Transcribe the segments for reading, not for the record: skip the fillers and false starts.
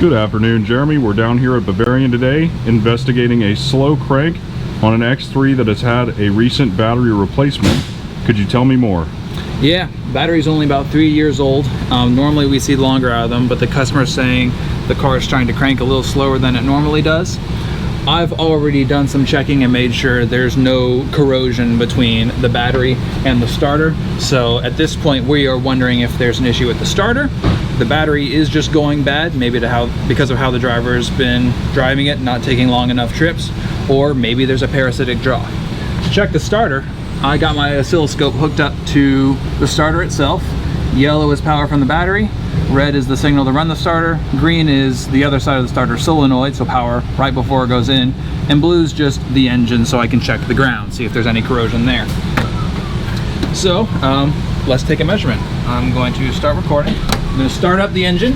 Good afternoon, Jeremy. We're down here at Bavarian today investigating a slow crank on an X3 that has had a recent battery replacement. Could you tell me more? Yeah, battery's only about 3 years old. Normally we see longer out of them, but the customer's saying the car is trying to crank a little slower than it normally does. I've already done some checking and made sure there's no corrosion between the battery and the starter. So at this point we are wondering if there's an issue with the starter. The battery is just going bad, maybe because of how the driver's been driving it, not taking long enough trips, or maybe there's a parasitic draw. To check the starter, I got my oscilloscope hooked up to the starter itself. Yellow is power from the battery, red is the signal to run the starter, green is the other side of the starter solenoid, so power right before it goes in, and blue is just the engine, so I can check the ground, see if there's any corrosion there. So let's take a measurement. I'm going to start recording. I'm going to start up the engine.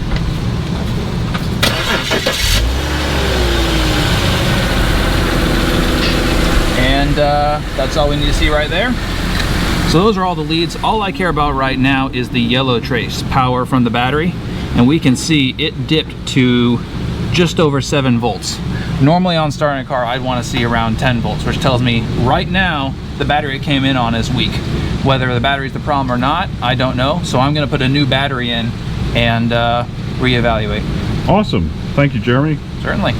And that's all we need to see right there. So those are all the leads. All I care about right now is the yellow trace, power from the battery. And we can see it dipped to just over 7 volts. Normally on starting a car, I'd want to see around 10 volts, which tells me right now the battery it came in on is weak. Whether the battery's the problem or not, I don't know. So I'm going to put a new battery in and reevaluate. Awesome. Thank you, Jeremy. Certainly.